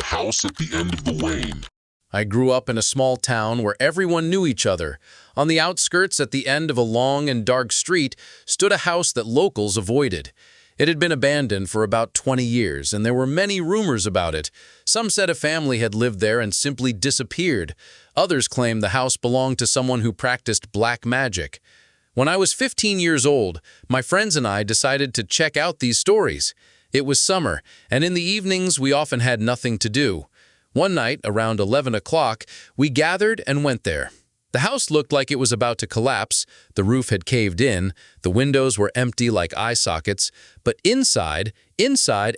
house at the end of the lane. I grew up in a small town where everyone knew each other. On the outskirts, at the end of a long and dark street, stood a house that locals avoided. It had been abandoned for about 20 years, and there were many rumors about it. Some said a family had lived there and simply disappeared. Others claimed the house belonged to someone who practiced black magic. When I was 15 years old, my friends and I decided to check out these stories. It was summer, and in the evenings we often had nothing to do. One night, around 11 o'clock, we gathered and went there. The house looked like it was about to collapse. The roof had caved in, the windows were empty like eye sockets, but inside,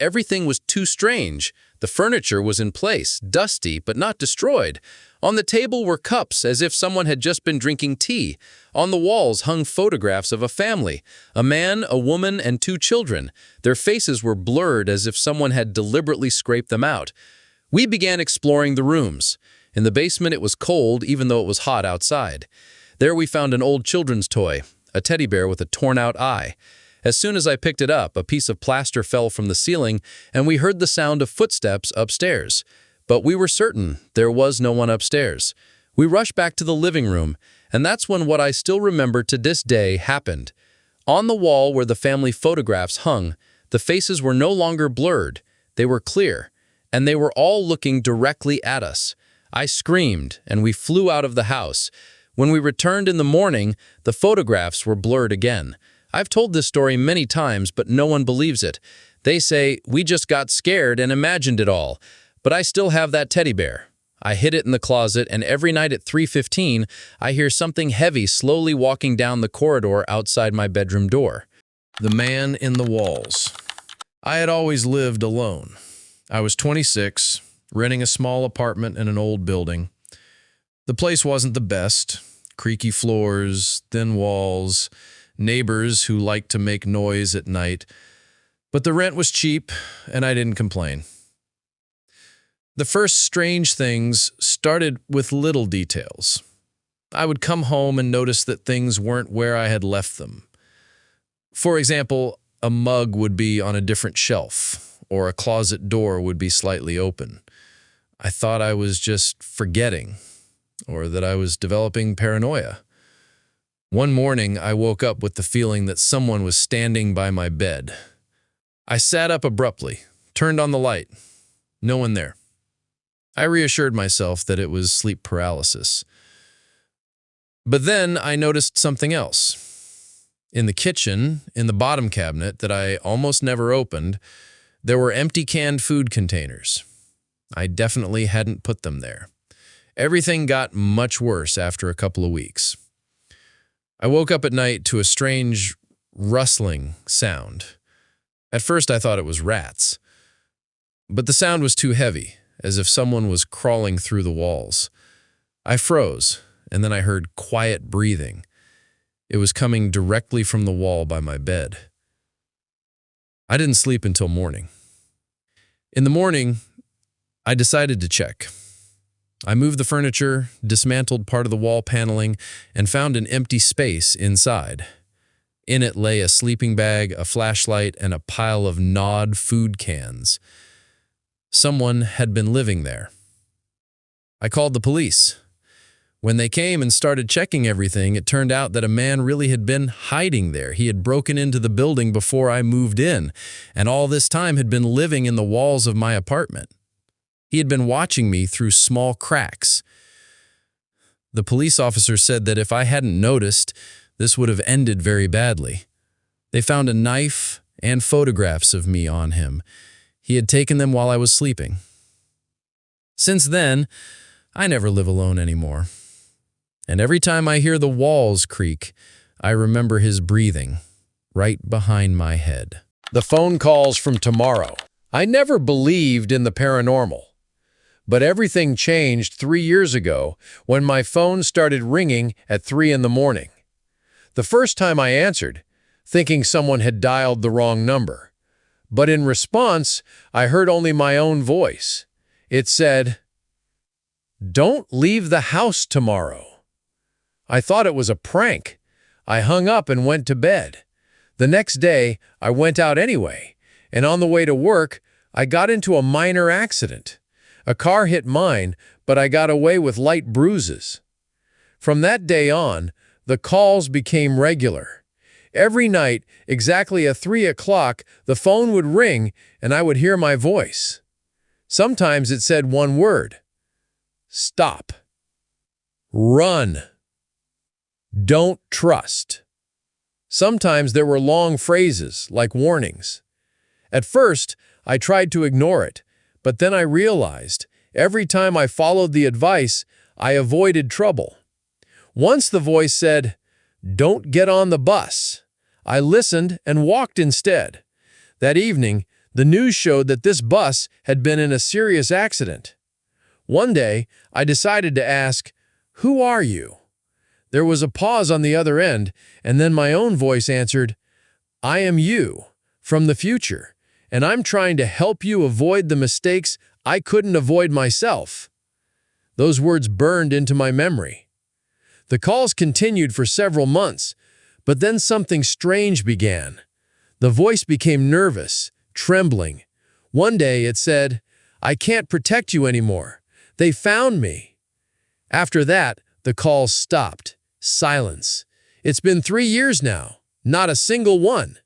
everything was too strange. The furniture was in place, dusty but not destroyed. On the table were cups, as if someone had just been drinking tea. On the walls hung photographs of a family, a man, a woman, and 2 children. Their faces were blurred as if someone had deliberately scraped them out. We began exploring the rooms. In the basement it was cold, even though it was hot outside. There we found an old children's toy, a teddy bear with a torn-out eye. As soon as I picked it up, a piece of plaster fell from the ceiling, and we heard the sound of footsteps upstairs. But we were certain there was no one upstairs. We rushed back to the living room, and that's when what I still remember to this day happened. On the wall where the family photographs hung, the faces were no longer blurred. They were clear, and they were all looking directly at us. I screamed, and we flew out of the house. When we returned in the morning, the photographs were blurred again. I've told this story many times, but no one believes it. They say, we just got scared and imagined it all. But I still have that teddy bear. I hid it in the closet, and every night at 3:15, I hear something heavy slowly walking down the corridor outside my bedroom door. The man in the walls. I had always lived alone. I was 26, renting a small apartment in an old building. The place wasn't the best. Creaky floors, thin walls, neighbors who liked to make noise at night. But the rent was cheap, and I didn't complain. The first strange things started with little details. I would come home and notice that things weren't where I had left them. For example, a mug would be on a different shelf, or a closet door would be slightly open. I thought I was just forgetting, or that I was developing paranoia. One morning, I woke up with the feeling that someone was standing by my bed. I sat up abruptly, turned on the light. No one there. I reassured myself that it was sleep paralysis. But then I noticed something else. In the kitchen, in the bottom cabinet that I almost never opened, there were empty canned food containers. I definitely hadn't put them there. Everything got much worse after a couple of weeks. I woke up at night to a strange rustling sound. At first I thought it was rats, but the sound was too heavy, as if someone was crawling through the walls. I froze, and then I heard quiet breathing. It was coming directly from the wall by my bed. I didn't sleep until morning. In the morning, I decided to check. I moved the furniture, dismantled part of the wall paneling, and found an empty space inside. In it lay a sleeping bag, a flashlight, and a pile of gnawed food cans. Someone had been living there. I called the police. When they came and started checking everything, it turned out that a man really had been hiding there. He had broken into the building before I moved in, and all this time had been living in the walls of my apartment. He had been watching me through small cracks. The police officer said that if I hadn't noticed, this would have ended very badly. They found a knife and photographs of me on him. He had taken them while I was sleeping. Since then, I never live alone anymore. And every time I hear the walls creak, I remember his breathing right behind my head. The phone calls from tomorrow. I never believed in the paranormal. But everything changed 3 years ago when my phone started ringing at 3 in the morning. The first time I answered, thinking someone had dialed the wrong number. But in response, I heard only my own voice. It said, "Don't leave the house tomorrow." I thought it was a prank. I hung up and went to bed. The next day, I went out anyway, and on the way to work, I got into a minor accident. A car hit mine, but I got away with light bruises. From that day on, the calls became regular. Every night, exactly at 3 o'clock, the phone would ring and I would hear my voice. Sometimes it said one word: stop, run, don't trust. Sometimes there were long phrases, like warnings. At first, I tried to ignore it, but then I realized every time I followed the advice, I avoided trouble. Once the voice said, "Don't get on the bus." I listened and walked instead. That evening, the news showed that this bus had been in a serious accident. One day, I decided to ask, "Who are you?" There was a pause on the other end, and then my own voice answered, "I am you, from the future, and I'm trying to help you avoid the mistakes I couldn't avoid myself." Those words burned into my memory. The calls continued for several months, but then something strange began. The voice became nervous, trembling. One day it said, "I can't protect you anymore. They found me." After that, the calls stopped. Silence. It's been 3 years now, not a single one.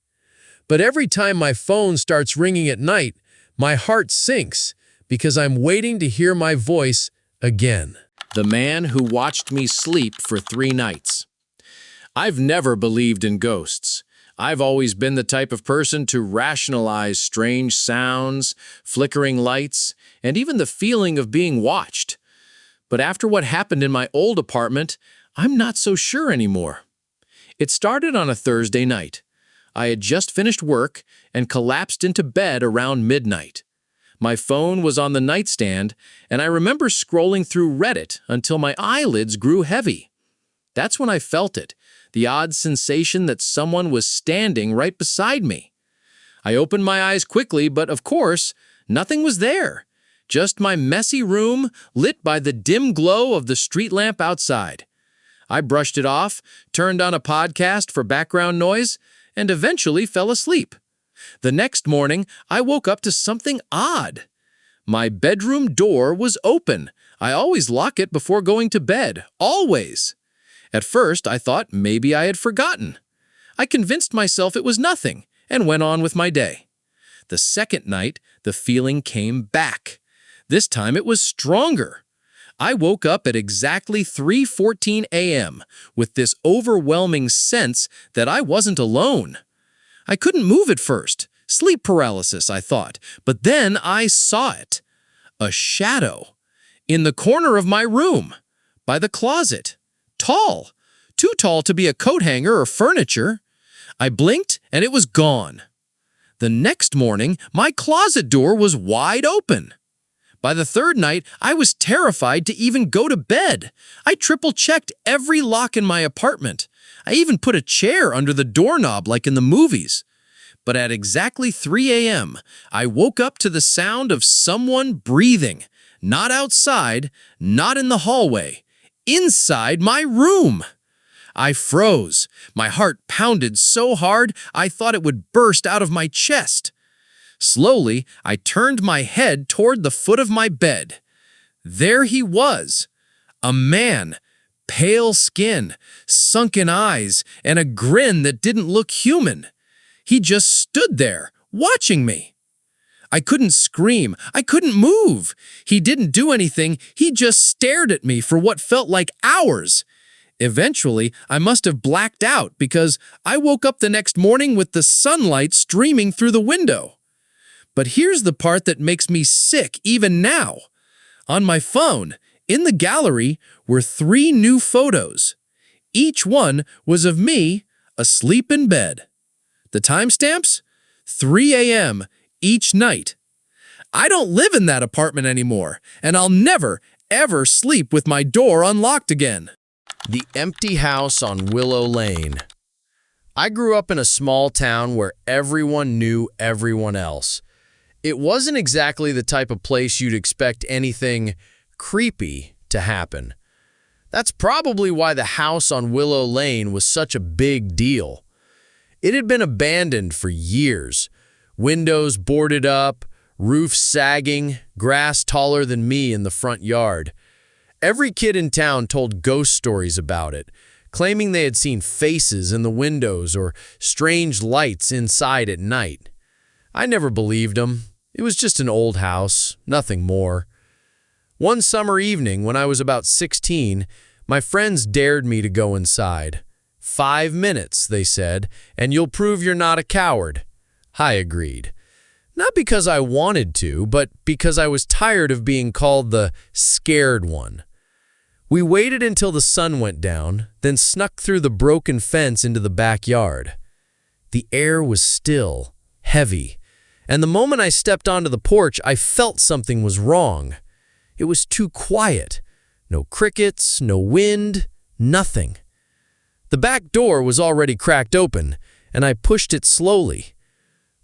But every time my phone starts ringing at night, my heart sinks because I'm waiting to hear my voice again. The man who watched me sleep for 3 nights. I've never believed in ghosts. I've always been the type of person to rationalize strange sounds, flickering lights, and even the feeling of being watched. But after what happened in my old apartment, I'm not so sure anymore. It started on a Thursday night. I had just finished work and collapsed into bed around midnight. My phone was on the nightstand, and I remember scrolling through Reddit until my eyelids grew heavy. That's when I felt it, the odd sensation that someone was standing right beside me. I opened my eyes quickly, but of course, nothing was there. Just my messy room lit by the dim glow of the street lamp outside. I brushed it off, turned on a podcast for background noise, and eventually fell asleep. The next morning, I woke up to something odd. My bedroom door was open. I always lock it before going to bed, always. At first, I thought maybe I had forgotten. I convinced myself it was nothing and went on with my day. The second night, the feeling came back. This time it was stronger. I woke up at exactly 3:14 a.m. with this overwhelming sense that I wasn't alone. I couldn't move at first. Sleep paralysis, I thought. But then I saw it. A shadow. In the corner of my room. By the closet. Tall. Too tall to be a coat hanger or furniture. I blinked and it was gone. The next morning, my closet door was wide open. By the third night, I was terrified to even go to bed. I triple-checked every lock in my apartment. I even put a chair under the doorknob like in the movies. But at exactly 3 a.m., I woke up to the sound of someone breathing. Not outside, not in the hallway. Inside my room. I froze. My heart pounded so hard I thought it would burst out of my chest. Slowly, I turned my head toward the foot of my bed. There he was, a man, pale skin, sunken eyes, and a grin that didn't look human. He just stood there, watching me. I couldn't scream. I couldn't move. He didn't do anything. He just stared at me for what felt like hours. Eventually, I must have blacked out because I woke up the next morning with the sunlight streaming through the window. But here's the part that makes me sick even now. On my phone, in the gallery, were 3 new photos. Each one was of me asleep in bed. The timestamps? 3 a.m. each night. I don't live in that apartment anymore, and I'll never, ever sleep with my door unlocked again. The empty house on Willow Lane. I grew up in a small town where everyone knew everyone else. It wasn't exactly the type of place you'd expect anything creepy to happen. That's probably why the house on Willow Lane was such a big deal. It had been abandoned for years. Windows boarded up, roof sagging, grass taller than me in the front yard. Every kid in town told ghost stories about it, claiming they had seen faces in the windows or strange lights inside at night. I never believed them. It was just an old house, nothing more. One summer evening, when I was about 16, my friends dared me to go inside. 5 minutes, they said, and you'll prove you're not a coward. I agreed. Not because I wanted to, but because I was tired of being called the scared one. We waited until the sun went down, then snuck through the broken fence into the backyard. The air was still, heavy, and the moment I stepped onto the porch, I felt something was wrong. It was too quiet. No crickets, no wind, nothing. The back door was already cracked open, and I pushed it slowly.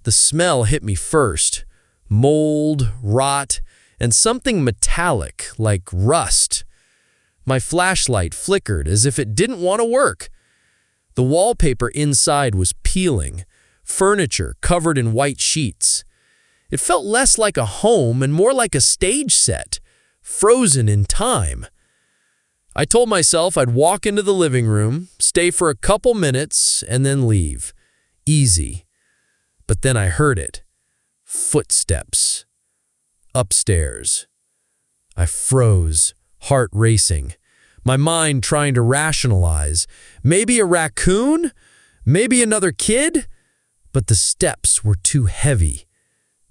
The smell hit me first. Mold, rot, and something metallic, like rust. My flashlight flickered as if it didn't want to work. The wallpaper inside was peeling, furniture covered in white sheets. It felt less like a home and more like a stage set, frozen in time. I told myself I'd walk into the living room, stay for a couple minutes, and then leave. Easy. But then I heard it. Footsteps. Upstairs. I froze, heart racing, my mind trying to rationalize. Maybe a raccoon? Maybe another kid? But the steps were too heavy,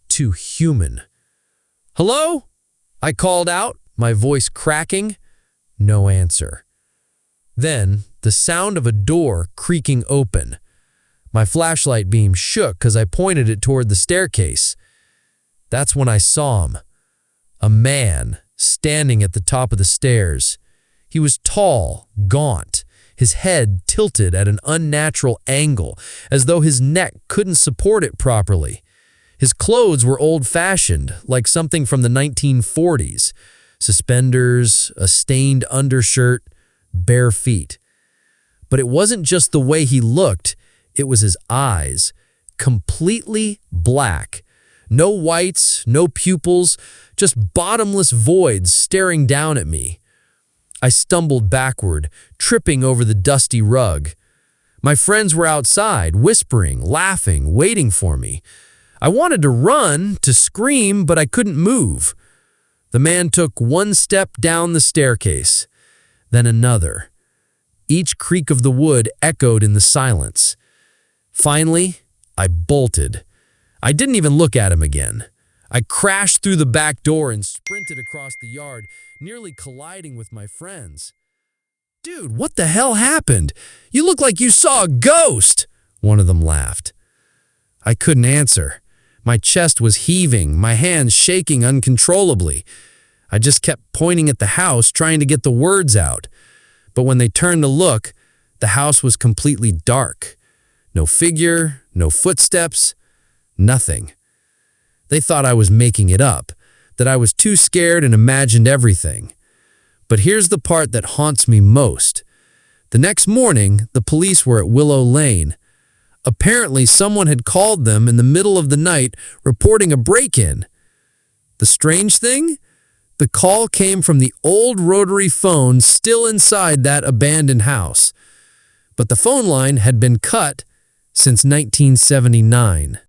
too human. "Hello?" I called out, my voice cracking. No answer. Then, the sound of a door creaking open. My flashlight beam shook as I pointed it toward the staircase. That's when I saw him. A man standing at the top of the stairs. He was tall, gaunt, his head tilted at an unnatural angle, as though his neck couldn't support it properly. His clothes were old-fashioned, like something from the 1940s. Suspenders, a stained undershirt, bare feet. But it wasn't just the way he looked, it was his eyes, completely black. No whites, no pupils, just bottomless voids staring down at me. I stumbled backward, tripping over the dusty rug. My friends were outside, whispering, laughing, waiting for me. I wanted to run, to scream, but I couldn't move. The man took one step down the staircase, then another. Each creak of the wood echoed in the silence. Finally, I bolted. I didn't even look at him again. I crashed through the back door and sprinted across the yard, nearly colliding with my friends. "Dude, what the hell happened? You look like you saw a ghost!" One of them laughed. I couldn't answer. My chest was heaving, my hands shaking uncontrollably. I just kept pointing at the house, trying to get the words out. But when they turned to look, the house was completely dark. No figure, no footsteps, nothing. They thought I was making it up, that I was too scared and imagined everything. But here's the part that haunts me most. The next morning, the police were at Willow Lane. Apparently, someone had called them in the middle of the night reporting a break-in. The strange thing? The call came from the old rotary phone still inside that abandoned house. But the phone line had been cut since 1979.